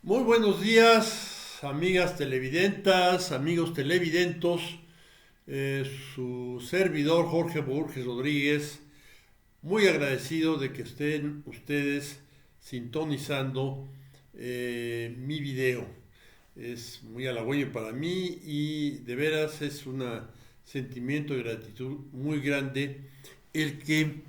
Muy buenos días, amigas televidentas, amigos televidentos. Su servidor Jorge Borges Rodríguez, muy agradecido de que estén ustedes sintonizando mi video. Es muy halagüeño para mí y de veras es un sentimiento de gratitud muy grande el que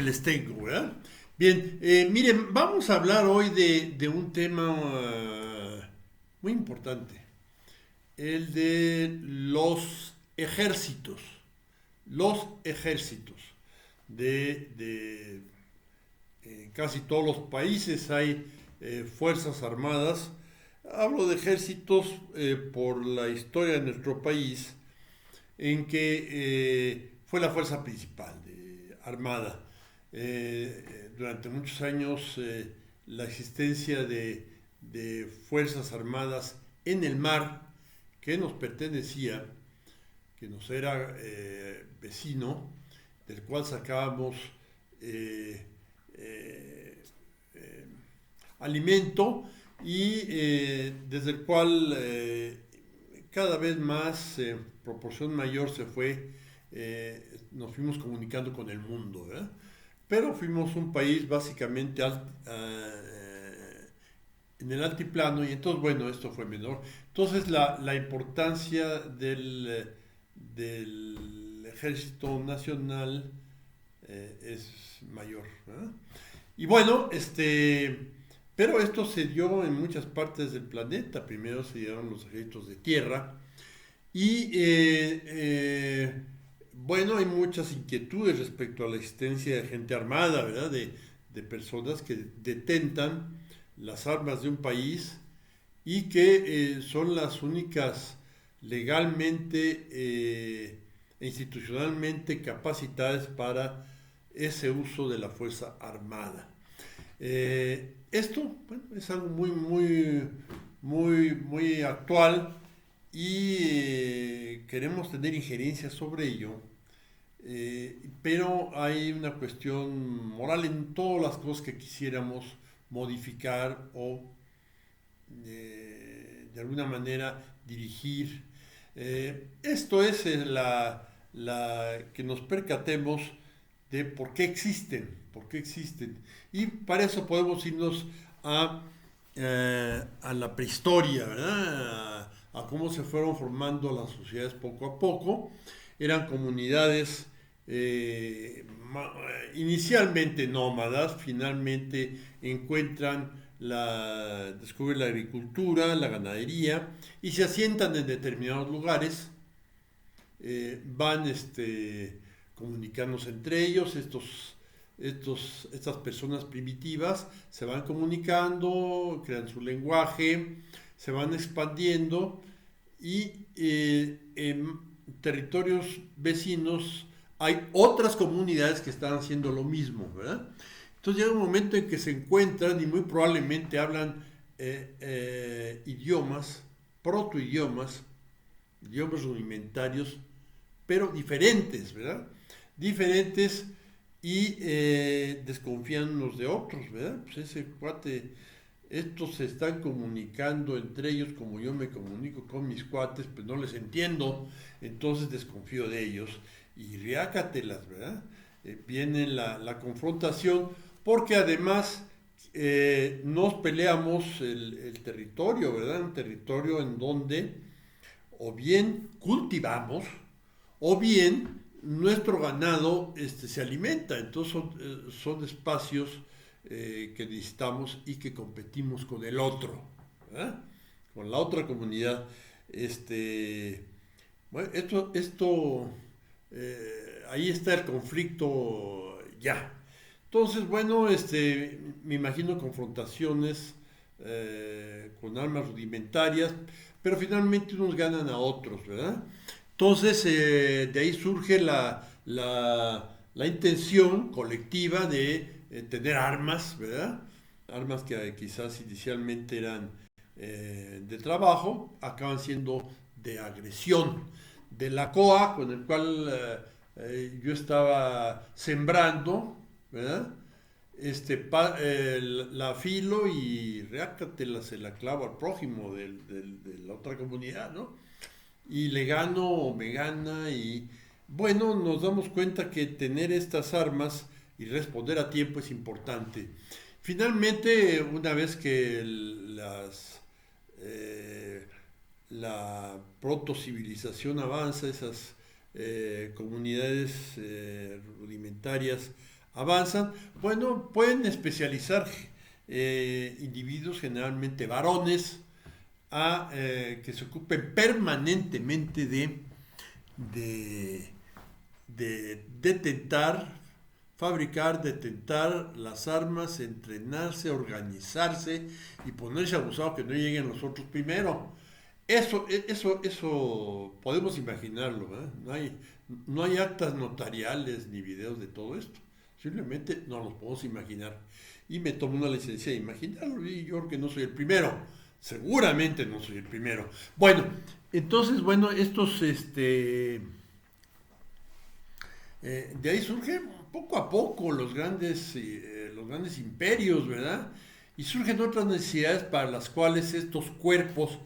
les tengo, ¿verdad? Bien, miren, vamos a hablar hoy de un tema muy importante, el de los ejércitos en casi todos los países hay fuerzas armadas. Hablo de ejércitos por la historia de nuestro país, en que fue la fuerza principal de armada. Durante muchos años la existencia de fuerzas armadas en el mar que nos pertenecía, que nos era vecino, del cual sacábamos eh, eh, eh, alimento y desde el cual cada vez más, proporción mayor se fue, nos fuimos comunicando con el mundo, ¿verdad? Pero fuimos un país básicamente en el altiplano y entonces, bueno, esto fue menor. Entonces la importancia del ejército nacional es mayor, ¿verdad? Y bueno, pero esto se dio en muchas partes del planeta. Primero se dieron los ejércitos de tierra y bueno, hay muchas inquietudes respecto a la existencia de gente armada, ¿verdad? De personas que detentan las armas de un país y que son las únicas legalmente e institucionalmente capacitadas para ese uso de la fuerza armada. Esto, bueno, es algo muy actual y queremos tener injerencia sobre ello, pero hay una cuestión moral en todas las cosas que quisiéramos modificar o de alguna manera dirigir. Esto es que nos percatemos de por qué existen. Y para eso podemos irnos a la prehistoria, ¿verdad? A cómo se fueron formando las sociedades poco a poco. Eran comunidades inicialmente nómadas, finalmente descubren la agricultura, la ganadería y se asientan en determinados lugares, van comunicándose entre ellos. Estas personas primitivas se van comunicando, crean su lenguaje, se van expandiendo y en territorios vecinos hay otras comunidades que están haciendo lo mismo, ¿verdad? Entonces llega un momento en que se encuentran y muy probablemente hablan idiomas, protoidiomas, idiomas rudimentarios, pero diferentes, ¿verdad? Diferentes y desconfían unos de otros, ¿verdad? Pues ese cuate, estos se están comunicando entre ellos como yo me comunico con mis cuates, pues no les entiendo, entonces desconfío de ellos y riácatelas, ¿verdad? Viene la confrontación porque además nos peleamos el territorio, ¿verdad? Un territorio en donde o bien cultivamos o bien nuestro ganado se alimenta. Entonces son espacios que necesitamos y que competimos con el otro, ¿verdad? Con la otra comunidad. Bueno, ahí está el conflicto ya. Entonces, bueno, me imagino confrontaciones con armas rudimentarias, pero finalmente unos ganan a otros, ¿verdad? Entonces, de ahí surge la intención colectiva de tener armas, ¿verdad? Armas que quizás inicialmente eran de trabajo, acaban siendo de agresión. De la COA, con el cual yo estaba sembrando, ¿verdad? la afilo y reácatela, se la clavo al prójimo de la otra comunidad, ¿no? Y le gano o me gana y bueno, nos damos cuenta que tener estas armas y responder a tiempo es importante. Finalmente, una vez que eh, la protocivilización avanza, esas comunidades rudimentarias avanzan, bueno, pueden especializar individuos, generalmente varones, que se ocupen permanentemente de, de detentar, fabricar, detentar las armas, entrenarse, organizarse y ponerse abusado que no lleguen los otros primero. Eso podemos imaginarlo, ¿eh? No hay actas notariales ni videos de todo esto. Simplemente no los podemos imaginar. Y me tomo una licencia de imaginarlo y yo creo que no soy el primero. Seguramente no soy el primero. Bueno, entonces, bueno, de ahí surgen poco a poco los grandes imperios, ¿verdad? Y surgen otras necesidades para las cuales estos cuerpos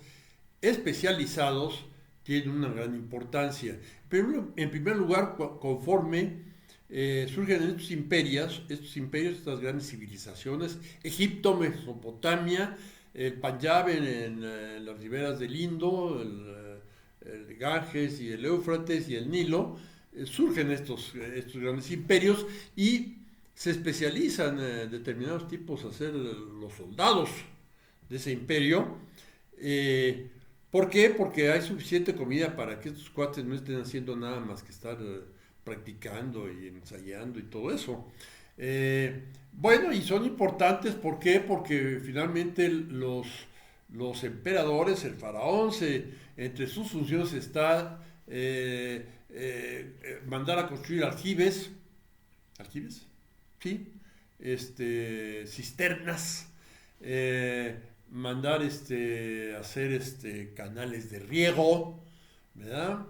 especializados tienen una gran importancia. Pero en primer lugar, conforme surgen estos imperios, estas grandes civilizaciones, Egipto, Mesopotamia, el Punjab en las riberas del Indo, el Ganges y el Éufrates y el Nilo, surgen estos grandes imperios y se especializan determinados tipos a ser los soldados de ese imperio. ¿Por qué? Porque hay suficiente comida para que estos cuates no estén haciendo nada más que estar practicando y ensayando y todo eso. Bueno, y son importantes, ¿por qué? Porque finalmente los emperadores, el faraón, entre sus funciones está mandar a construir aljibes, ¿sí? Cisternas, mandar hacer canales de riego, ¿verdad?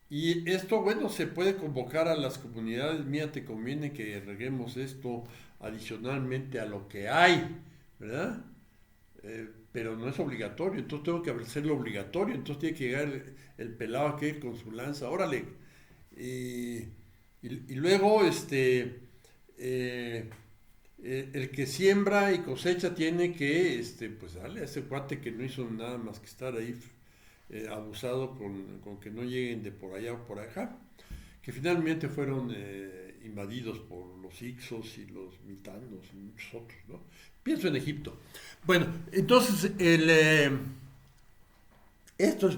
Y esto, bueno, se puede convocar a las comunidades, mira, te conviene que reguemos esto adicionalmente a lo que hay, ¿verdad? Pero no es obligatorio, entonces tengo que hacerlo obligatorio, entonces tiene que llegar el pelado aquel con su lanza, órale. Y luego, el que siembra y cosecha tiene que, pues darle a ese cuate que no hizo nada más que estar ahí abusado con que no lleguen de por allá o por acá, que finalmente fueron invadidos por los Hicsos y los Mitanos y muchos otros, ¿no? Pienso en Egipto. Bueno, entonces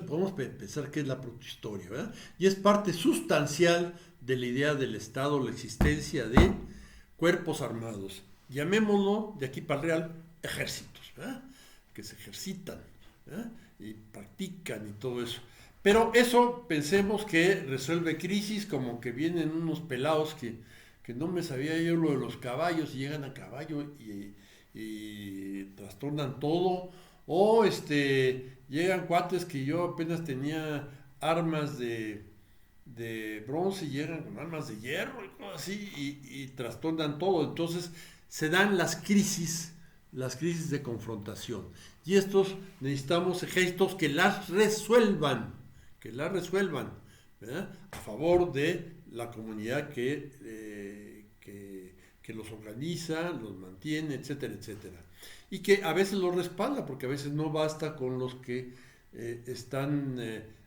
podemos pensar que es la protohistoria, ¿verdad? Y es parte sustancial de la idea del Estado, la existencia de cuerpos armados. Llamémoslo, de aquí para el real, ejércitos, ¿verdad? Que se ejercitan, ¿verdad? Y practican y todo eso. Pero eso pensemos que resuelve crisis, como que vienen unos pelados que no me sabía yo lo de los caballos y llegan a caballo y trastornan todo. O llegan cuates que yo apenas tenía armas de bronce y llegan con armas de hierro y cosas así y trastornan todo. Entonces se dan las crisis de confrontación. Y estos necesitamos ejércitos que las resuelvan, ¿verdad? A favor de la comunidad que los organiza, los mantiene, etcétera, etcétera. Y que a veces los respalda, porque a veces no basta con los que están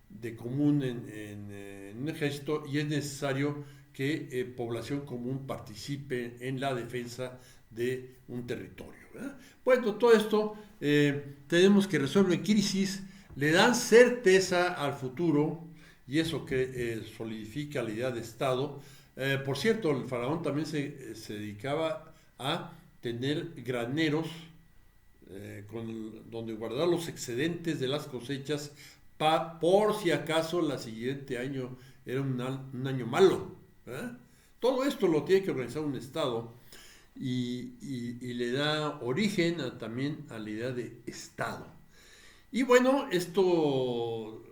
de común en un ejército y es necesario que población común participe en la defensa de un territorio, ¿verdad? Bueno, todo esto tenemos que resolver crisis, le dan certeza al futuro y eso que solidifica la idea de Estado. Por cierto, el faraón también se dedicaba a tener graneros donde guardar los excedentes de las cosechas por si acaso el siguiente año era un año malo, ¿verdad? Todo esto lo tiene que organizar un Estado y le da origen también a la idea de Estado. Y bueno, esto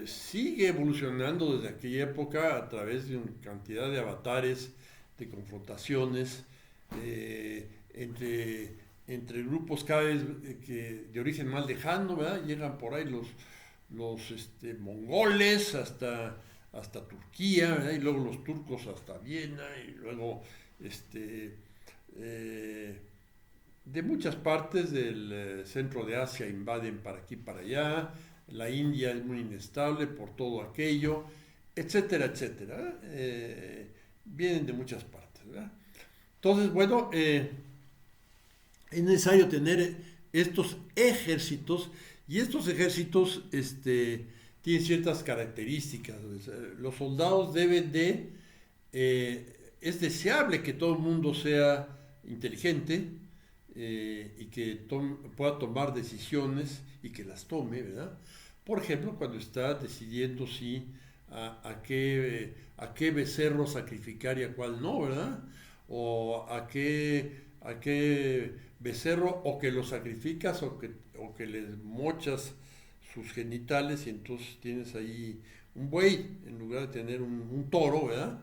sigue evolucionando desde aquella época a través de una cantidad de avatares, de confrontaciones, entre grupos cada vez de origen más lejano, ¿verdad? Llegan por ahí los mongoles hasta Turquía, ¿verdad? Y luego los turcos hasta Viena, y luego este, eh, de muchas partes del centro de Asia invaden para aquí y para allá, la India es muy inestable por todo aquello, etcétera, etcétera. Vienen de muchas partes, ¿verdad? Entonces, bueno, es necesario tener estos ejércitos y estos ejércitos tienen ciertas características. Los soldados deben es deseable que todo el mundo sea inteligente y que pueda tomar decisiones y que las tome, ¿verdad? Por ejemplo, cuando está decidiendo si a qué becerro sacrificar y a cuál no, ¿verdad? O a qué becerro o que lo sacrificas o que les mochas sus genitales y entonces tienes ahí un buey en lugar de tener un toro, ¿verdad?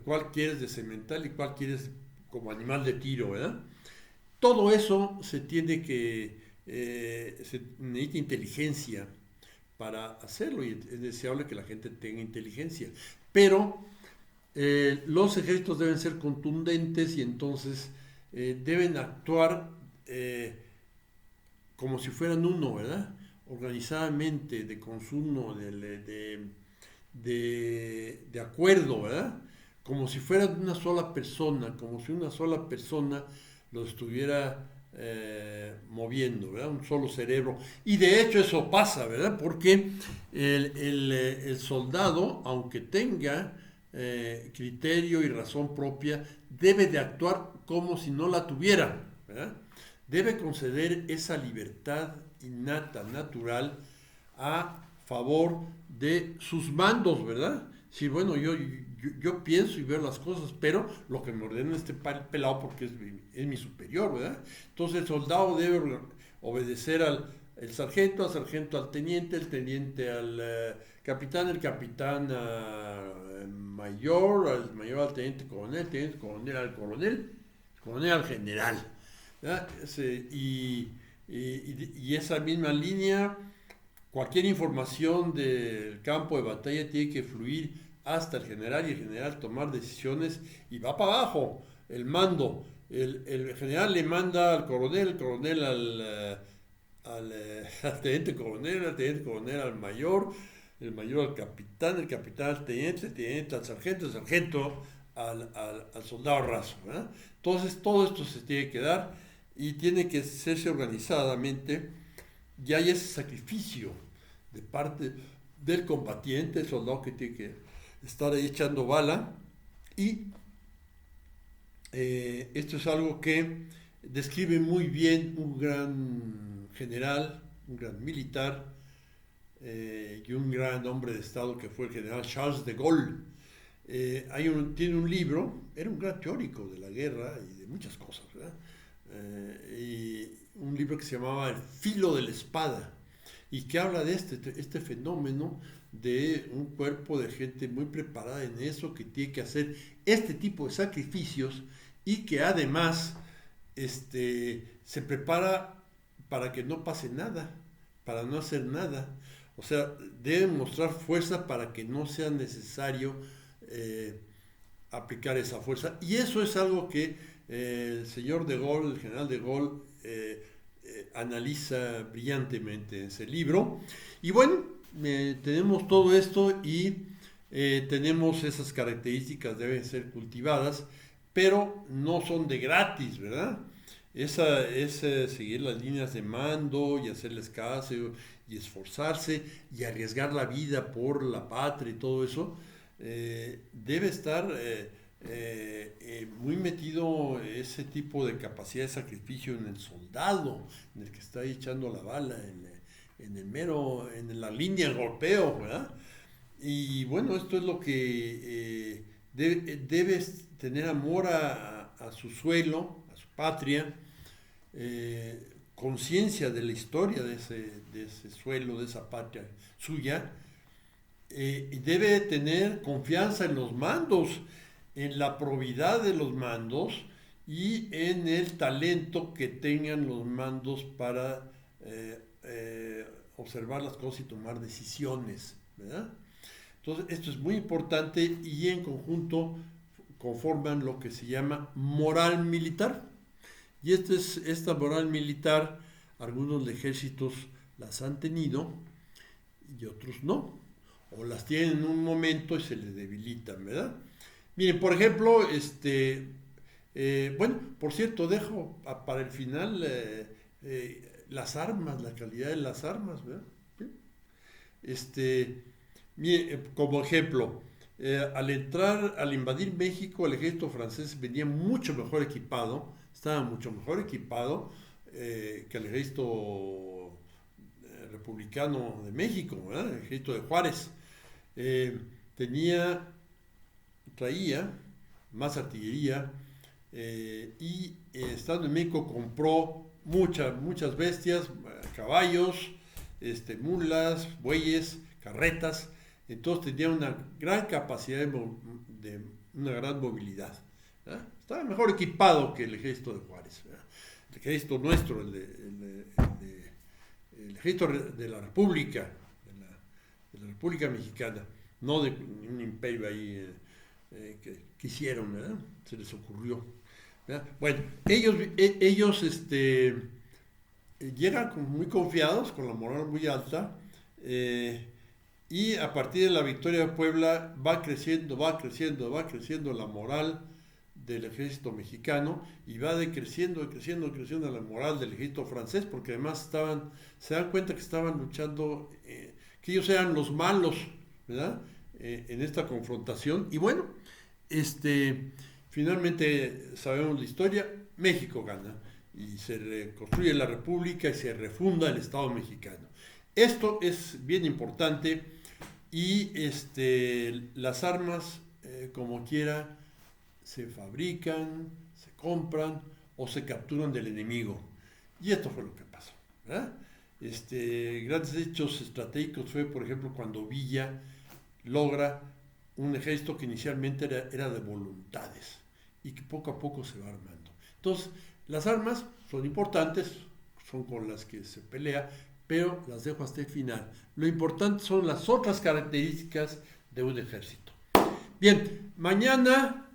¿Cuál quieres de semental y cuál quieres como animal de tiro, ¿verdad? Todo eso se necesita inteligencia para hacerlo y es deseable que la gente tenga inteligencia. Pero los ejércitos deben ser contundentes y entonces deben actuar como si fueran uno, ¿verdad? Organizadamente, de consumo, de acuerdo, ¿verdad? Como si fueran una sola persona, como si una sola persona lo estuviera moviendo, ¿verdad? Un solo cerebro. Y de hecho eso pasa, ¿verdad? Porque el soldado, aunque tenga criterio y razón propia, debe de actuar como si no la tuviera, ¿verdad? Debe conceder esa libertad innata, natural, a favor de sus mandos, ¿verdad? Sí, bueno, yo pienso y veo las cosas, pero lo que me ordena este pelado porque es mi superior, ¿verdad? Entonces el soldado debe obedecer el sargento al teniente, el teniente al capitán, el capitán al mayor, al mayor al teniente coronel al coronel, el coronel al general, ¿verdad? Y esa misma línea, cualquier información del campo de batalla tiene que fluir hasta el general y el general tomar decisiones y va para abajo el mando. El general le manda al coronel, el coronel al teniente coronel al mayor, el mayor al capitán, el capitán al teniente, el teniente al sargento, el sargento al soldado raso, ¿verdad? Entonces todo esto se tiene que dar y tiene que hacerse organizadamente y hay ese sacrificio de parte del combatiente, el soldado que tiene que estar ahí echando bala y esto es algo que describe muy bien un gran general, un gran militar y un gran hombre de Estado que fue el general Charles de Gaulle. Tiene un libro, era un gran teórico de la guerra y de muchas cosas, ¿verdad? Y un libro que se llamaba El filo de la espada y que habla de este fenómeno de un cuerpo de gente muy preparada en eso, que tiene que hacer este tipo de sacrificios y que además se prepara para que no pase nada, para no hacer nada. O sea, deben mostrar fuerza para que no sea necesario aplicar esa fuerza. Y eso es algo que el señor de Gaulle, el general de Gaulle, analiza brillantemente en ese libro. Y bueno, tenemos todo esto y tenemos esas características, deben ser cultivadas, pero no son de gratis, ¿verdad? Esa es seguir las líneas de mando y hacerles caso y esforzarse y arriesgar la vida por la patria y todo eso. Debe estar muy metido ese tipo de capacidad de sacrificio en el soldado, en el que está echando la bala, en la línea de golpeo, ¿verdad? Y bueno, esto es lo que debes tener amor a su suelo, a su patria, conciencia de la historia de ese suelo, de esa patria suya, y debe tener confianza en los mandos, en la probidad de los mandos y en el talento que tengan los mandos para observar las cosas y tomar decisiones, ¿verdad? Entonces, esto es muy importante y en conjunto conforman lo que se llama moral militar. Y esta moral militar, algunos ejércitos las han tenido y otros no. O las tienen en un momento y se les debilitan, ¿verdad? Miren, por ejemplo, bueno, por cierto, dejo para el final las armas, la calidad de las armas, ¿verdad? Miren, como ejemplo, al invadir México, el ejército francés venía mucho mejor equipado, estaba mucho mejor equipado que el ejército republicano de México, ¿verdad? El ejército de Juárez. Traía más artillería y estando en México compró muchas bestias, caballos, mulas, bueyes, carretas. Entonces tenía una gran capacidad de una gran movilidad. ¿Eh? Estaba mejor equipado que el ejército de Juárez. ¿Eh? El ejército nuestro, el ejército de la República, de la República Mexicana, no de un imperio ahí que hicieron, ¿verdad? Se les ocurrió. ¿Verdad? Bueno, ellos llegan muy confiados, con la moral muy alta, y a partir de la victoria de Puebla va creciendo la moral del ejército mexicano y va creciendo la moral del ejército francés, porque además se dan cuenta que estaban luchando, que ellos eran los malos, ¿verdad? En esta confrontación. Y bueno, finalmente sabemos la historia, México gana y se reconstruye la República y se refunda el Estado mexicano. Esto es bien importante y las armas, como quiera, se fabrican, se compran o se capturan del enemigo. Y esto fue lo que pasó, ¿verdad? Grandes hechos estratégicos fue, por ejemplo, cuando Villa logra un ejército que inicialmente era de voluntades y que poco a poco se va armando. Entonces, las armas son importantes, son con las que se pelea, pero las dejo hasta el final. Lo importante son las otras características de un ejército. Bien, mañana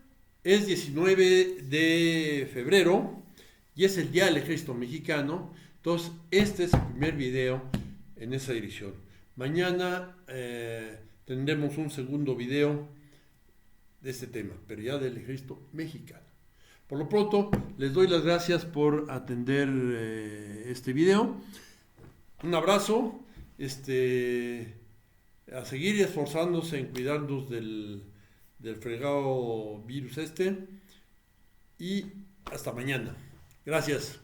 es 19 de febrero y es el Día del Ejército Mexicano. Entonces, este es el primer video en esa dirección. Mañana tendremos un segundo video de este tema, pero ya del Ejército Mexicano. Por lo pronto, les doy las gracias por atender este video. Un abrazo, a seguir esforzándose en cuidarnos del fregado virus y hasta mañana. Gracias.